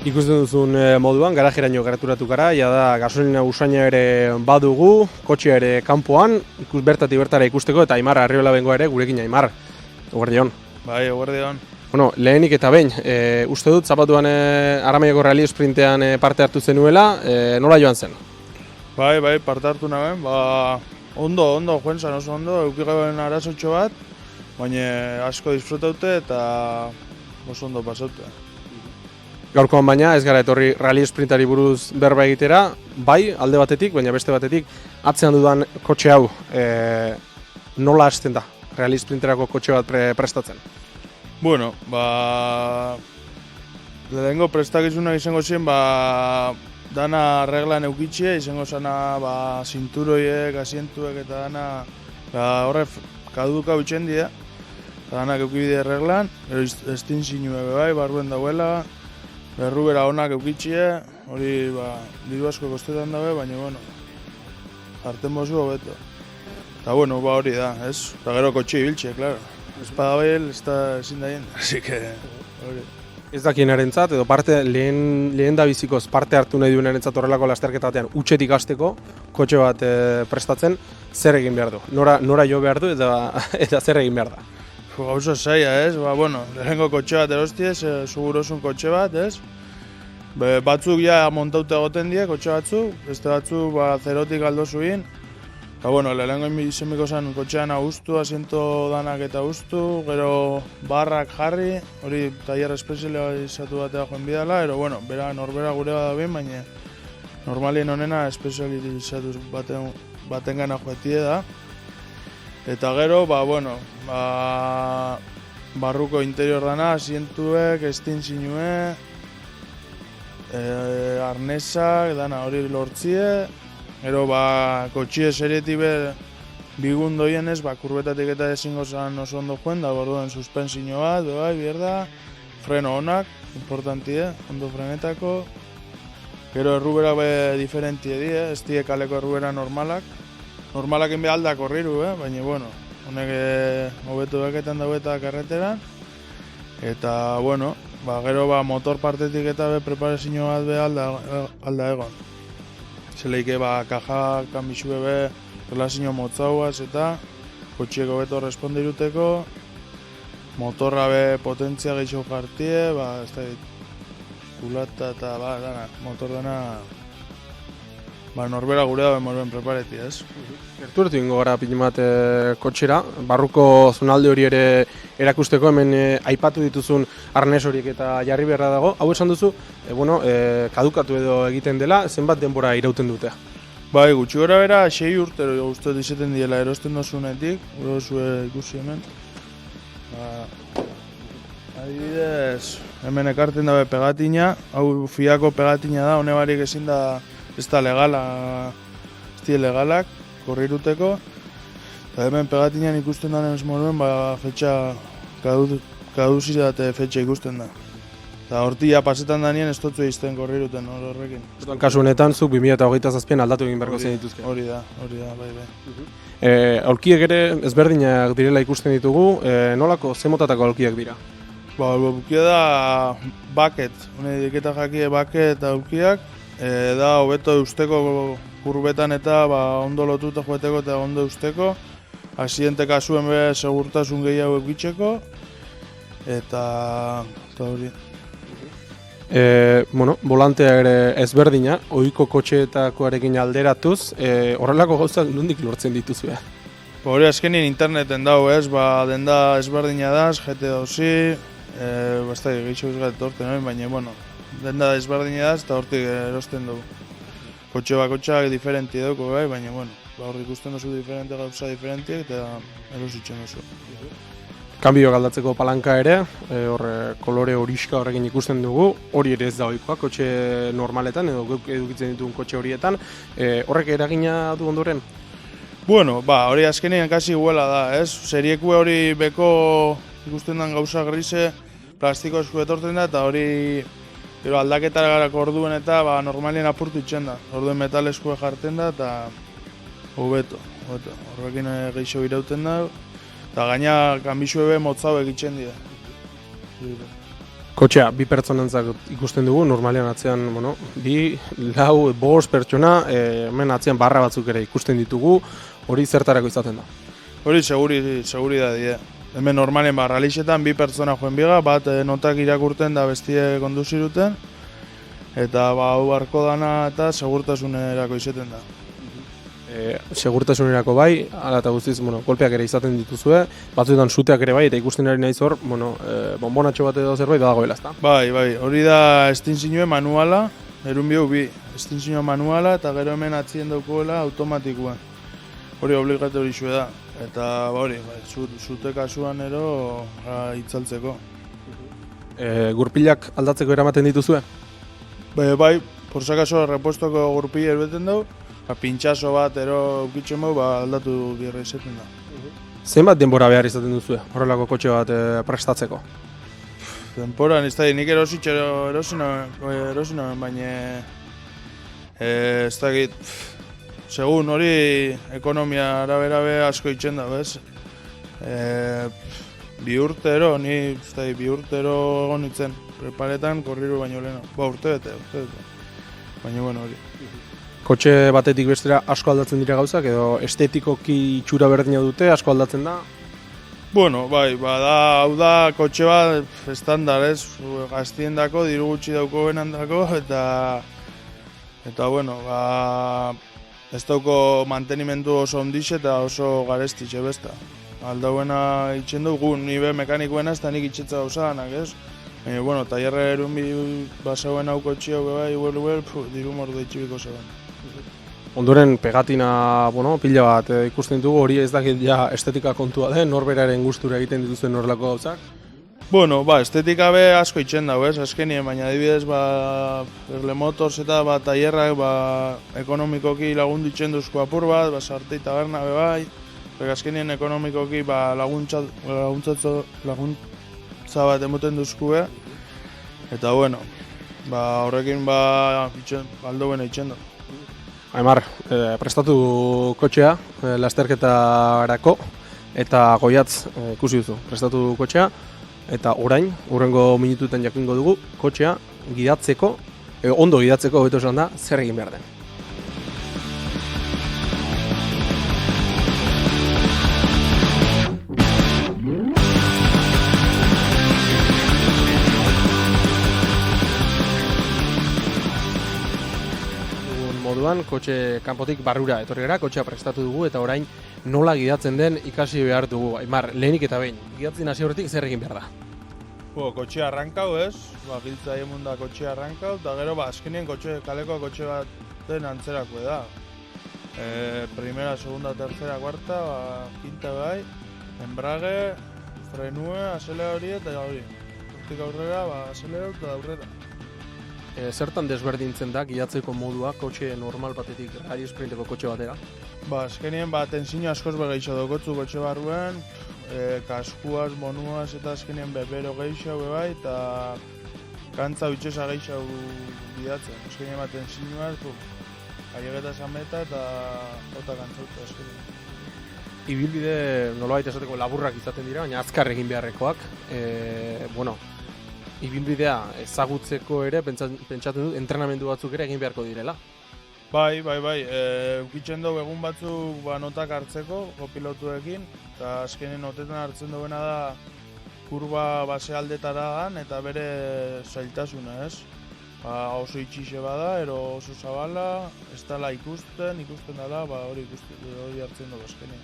Ikusten duzun moduan, garajeraino gerturatu gara, da gasolina usaina ere badugu, kotxea ere kanpoan, bertatik bertara ikusteko, eta Aimar Arriola bengoa ere gurekin. Aimar, eguerdion. Bai, eguerdion. Bueno, lehenik eta behin, uste dut zapatuan Aramaiako Rally Sprintean parte hartu zenuela, nola joan zen? Bai, parte hartu naben, ondo, joan zan oso ondo, eukigaren arazotxo bat, baina asko disfrutaute eta oso ondo pasaute. Gaurkoan baina ez gara etorri Rally Sprintari buruz berba egitera, bai alde batetik, baina beste batetik atzean dudan kotxe hau nola hasten da Rally Sprinterako kotxe bat prestatzen? Bueno, lehenengo prestakizunak izango zen, dana reglan eukitxie, izango zana zinturoiek, asientuek eta dana horre kaduka bitxen dira, danak eukibide reglan, estin zinue bai, barbuen dauela, berrubera honak eukitxie, hori diru asko kostetan dabe, baina jarten bozu hobeto. Eta hori da, ez? Eta gero kotxe ibiltxe, klaro. Ez padabil, ez da ezin daien, así que hori. Ez dakienarentzat, edo lehen da bizikoz parte hartu nahi duenarentzat horrelako lasterketa batean utxetik hasteko kotxe bat prestatzen, zer egin behar du? Nora jo behar du eta zer egin behar da? Gauza zaila, ez? Lehenengo kotxe bat erostiez, segurosun kotxe bat, ez? Batzuk ja montaute egoten die, kotxe batzuk, beste batzuk zerotik aldo zuin. Lehenengo izemiko zen kotxean aguztu, asiento danak eta aguztu, gero barrak jarri, hori taller espezializatu batea joan bidala, bera norbera gure bada ben, baina normalien honena espezializatu baten gana joetie da. Eta gero, barruko interior dana, asientuek, estin zinue, arnesak, dana hori lortzie. Gero, kotxie serieti bigun doienez, kurbetatik eta ezingo zan oso ondo joen, da borduan suspensio bat, bierda, freno honak, importantie, ondo frenetako. Gero erruberak diferentie die, ez die kaleko errubera normalak. Normalak enbe aldak horriru, baina, honek hobetu beketan daueta karreteran. Eta, gero motor partetik eta preparazio bat alda egon. Zeleike, kaja, kanbixue relazio motzauaz eta kotxieko beto respondiruteko. Motorra potentzia gehiago jartie, ez da, kulata eta motor dana norbera gure da morben prepareti, ez? Gerturatu ingo gara pin bat kotxera, barruko zonalde hori ere erakusteko, hemen aipatu dituzun arnes horiek eta jarri beharra dago. Hau esan duzu, kadukatu edo egiten dela, zenbat denbora irauten dute? Bai, gutxi gora bera, 6 urtero guztot izaten diela erosten dozunetik, gure oso ikusi hemen. Adibidez, hemen ekarten dabe pegatina, hau fiako pegatina da, hone barik ezin da, ez da legala, ez die legalak, korriruteko. Eta hemen pegatinan ikusten da nemez moruen, fetxa kaduzidate fetxa ikusten da. Eta hortia pasetan danien ez dutzu izten korriruten horrekin. Kasu honetan, zuk 2027an aldatu egin beharko zen dituzke. Hori da, bai. Aulkiek ere ezberdinak direla ikusten ditugu, nolako, ze motatako aulkiak dira? Aulkia da bucket, diketa jakie bucket aulkiak, da hobeto eusteko kurbetan eta ondo lotuta joeteko eta ondo eusteko. Asiente kasuen segurtasun gehiago egitzeko eta hori. Volantea ere ezberdina, ohiko kotxeetakoarekin alderatuz, horrelako gauzak nondik lortzen dituzue? Hori azkenin interneten dago, ez, denda ezberdina da, GT dauzi, basta gehiago izgat etorten, baina, denda ezberdina da eta hortik erosten dugu. Kotxe bakotxak diferenti dugu, baina, hor ikusten duzu diferente gauza diferentiek eta erositzen duzu. Kanbio galdatzeko palanka ere, kolore horiska horrekin ikusten dugu, hori ere ez da ohikoa, kotxe normaletan edo edukitzen dituen kotxe horietan, horrek eragina du ondoren? Hori azkenean kasi guela da, ez? Serieku hori beko ikusten den gauza grise, plastiko esku etortzen da eta hori aldaketara garako orduen eta normalien apurtu itxen da. Orduen metal eskue jartzen da eta hobeto. Horrekin gehiago irauten da. Eta gaina kanbixue motzau egitzen dira. Kotxea, bi pertsonentzak ikusten dugu, normalean atzean, bueno, 2, 4, 5 pertsona, hemen atzean barra batzuk ere ikusten ditugu, hori zertarako izaten da. Hori seguridadea. Hemen normalen ralixetan 2 pertsona joen biega, bat notak irakurten da bestie konduziruten, eta hau barko dana eta segurtasunerako izeten da. Segurtasunerako bai, hala eta guztiz, bueno, kolpeak ere izaten dituzue, batzuetan suteak ere bai, eta ikusten ari naiz hor, bueno, bonbonatxo bat edo zerbait dagoela, ezta? Bai, hori da estintzioe manuala, erunbiu 2, estintzioa manuala, eta gero hemen atzien daukoela automatikoa. Hori obligatorixue da, eta hori, zute kasuan ero itzaltzeko. Gurpilak aldatzeko eramaten dituzue? Bai, por si acaso repuestoko gurpila erbeten dugu, pintxaso bat ero ukitzen dugu, aldatu birra izaten da. Zenbat denbora behar izaten duzue, horrelako kotxe bat prestatzeko? Denporan, ez da, nik erosinoen, baina ez dakit, segun hori ekonomia arabera asko itxen da, bez? 2 urtero, ni ez da, 2 urtero egon nintzen, preparetan korriru baino lehena. Urte bete. Baina, bueno, hori. Kotxe batetik bestera asko aldatzen dira gauzak, edo estetikoki itxura berdina dute, asko aldatzen da? Bueno, bai, hau da kotxe bat estandar, ez? Gaztien dako, diru gutxi dauko benan dako, eta bueno, ez dauko mantenimendu oso ondixe eta oso garestitxe besta. Aldauena itxen dugu, nibe mekanikoena ez da nik itxetza gauzanak, ez? Baina, bueno, taierre erunbi basauen hau kotxio bai, diru mordo itxibiko zegoen. Ondoren pegatina, bueno, pila bat ikusten ditugu, hori ez dakit ja estetika kontua den, norberaren gustura egiten dituzten horrelako gauzak? Bueno, estetika be asko itxen dago, ez, azkenien, baina adibidez, Erle Motors eta taierrak ekonomikoki lagundu itxen duzko apur bat, Sartei taberna be bai, azkenien ekonomikoki laguntza bat emoten duzku eta bueno, horrekin aldo itxen da. Aimar, prestatu kotxea, lasterketarako, eta Goiatz ikusi duzu, prestatu kotxea, eta orain, hurrengo minutuetan jakingo dugu, kotxea gidatzeko, ondo gidatzeko hobeto esan da, zer egin behar den. Moduan, kotxe kanpotik barrura etorri gara, kotxea prestatu dugu eta orain nola gidatzen den ikasi behar dugu. Aimar, lehenik eta behin, gidatzen hasi horretik zer egin behar da? Kotxea arrankau, ez? Giltza emun da kotxea arrankau, eta gero azkenien kaleko kotxe baten antzerako da. Primera, segunda, tercera, cuarta, quinta bai, embrage, frenue, azelera hori eta hori. Hortik aurrera, azelera eta aurrera. Zertan desberdintzen da gidatzeko modua kotxe normal batetik rally sprinteko kotxe batera? Azkenien tensio askoz begeixo dokotzu kotxe barruen, kaskuaz, monuaz eta azkenien bebero geixo bai, eta kantza utxesa geixo gidatzen. Azkenien tensioaz, ailegeta zameta eta jota kantzauta azkenien. Ibilbide nolabait esateko laburrak izaten dira, baina azkar egin beharrekoak. Ibilbidea ezagutzeko ere, pentsatzen dut, entrenamendu batzuk ere egin beharko direla. Bai, ukitzen dugu egun batzuk notak hartzeko, kopilotuekin, eta azkenen notetan hartzen duena da kurba base aldetara gan, eta bere zailtasuna, ez? Oso itxixe bada, ero oso zabala, ez dala ikusten dela, hori hartzen dugu azkenen.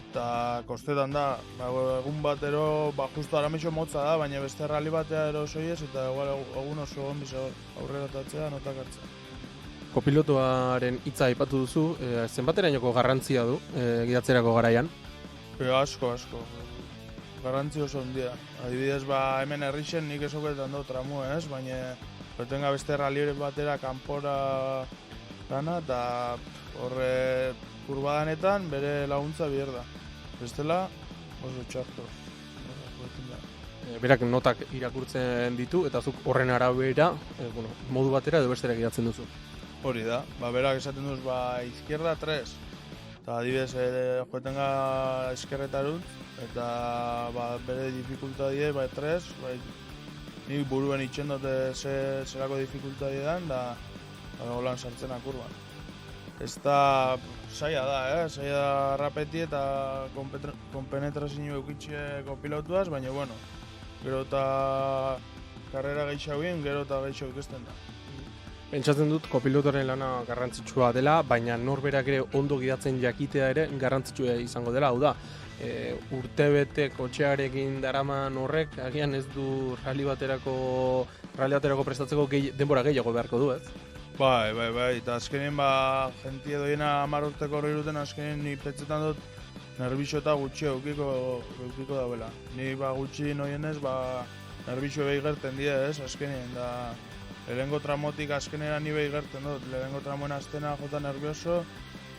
Eta kostetan da, egun batero, justu arameixo motza da, baina beste rally batea ero soiez, eta egun oso egon biza aurreratatzea, notak hartzea. Kopilotuaren hitza aipatu duzu, zenbaterainoko garrantzia du gidatzerako garaian? Asko. Garrantzi oso ondia. Adibidez, hemen herrixen nik esoketan do tramu, ez? Baina tenga beste rally batera kanpora gana, eta horre kurbadanetan bere laguntza bier da. Bestela, oso txarto. Berak notak irakurtzen ditu, eta zuk horren arabera, modu batera edo bestera gidatzen duzu. Hori da, berak esaten duz, izquierda 3. Eta adibidez, joetenga eskerretarut, eta bere dificultadie, 3, nik buruen itxen dute zelako dificultadi dan, da holan sartzen akurban. Ez da, zaila da, zaila da rapeti eta konpenetrazio eukitxe kopilotuaz, baina, bueno, gero eta karrera gehiago egin, gero eta gehiago ikusten da. Pentsatzen dut kopilotoren lana garrantzitsua dela, baina norberak ere ondo gidatzen jakitea ere garrantzitsua izango dela, hau da. Urtebete kotxearekin daraman horrek, agian ez du rally baterako prestatzeko denbora gehiago beharko du, ez? Bai, eta azkenien jentie doiena 10 urteko horri duten azkenien ni petzetan dut nerbixo eta gutxi eukiko dauela. Ni gutxi noienez nerbixo behi gerten dira, ez, azkenien, da lehenengo tramotik azkenera ni behi gerten dut, lehenengo tramoen aztena jota nervioso,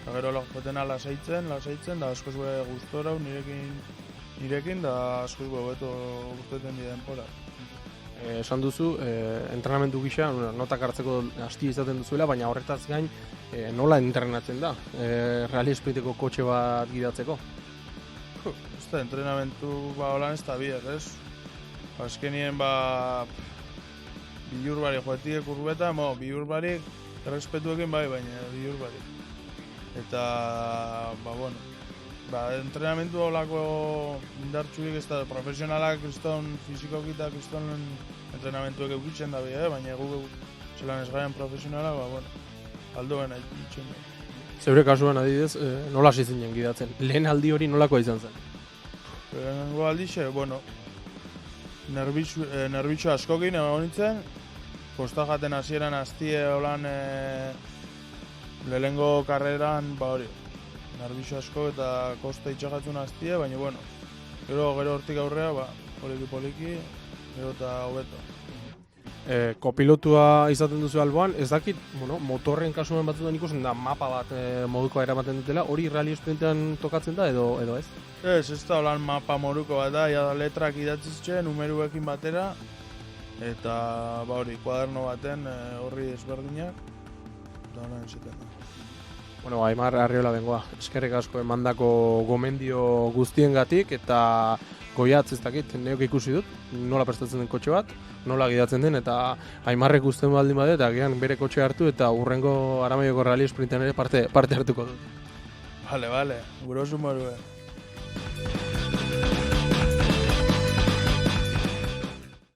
eta gero jotena lasaitzen, da askoz be gustora nirekin, da askoz be beto urteten dira denpora. Esan duzu, entrenamendu gisa, notak hartzeko hasti izaten duzuela, baina horretaz gain nola entrenatzen da, rally sprinteko kotxe bat gidatzeko? Ez da, entrenamentu holan ez da biak, ez? Azkenien bilurbarik joetik kurbeta, bilurbarik errespetuekin baina bilurbarik. Eta, entrenamentu holako indartxurik ez da, profesionalak kriston fizikoki eta kriston entrenamentuek eukitzen da baina gu zelan ez garen profesionalak, aldoen aitzen da. Zeure kasuan adidez, nola hasi zinen gidatzen? Lehen aldi hori nolakoa izan zen? Lehenengo aldixe, nerbitxo askokin egon nintzen, posta jaten hasieran hastie holan lehenengo karreran, nerbixo asko eta kosta itxagatzun hastie, baina, gero hortik aurrea, poliki, gero eta hobeto. Kopilotua izaten duzu alboan, ez dakit, motorren kasuan batzutan ikusten da mapa bat modukoa eramaten dutela, hori rally sprintean tokatzen da edo ez? Ez da holan mapa moduko bat da, letrak idatziztxe, numeruekin batera, eta kuaderno baten horri ezberdinak, eta holan esaten da. Aimar Arriola bengoa, eskerrik asko emandako gomendio guztiengatik eta goiatz ez dakit, neok ikusi dut, nola prestatzen den kotxe bat, nola gidatzen den eta Aimarrek guztien baldin bade eta gian bere kotxe hartu eta hurrengo Aramaioko rally sprintean ere parte hartuko dut. Bale, gure oso morue.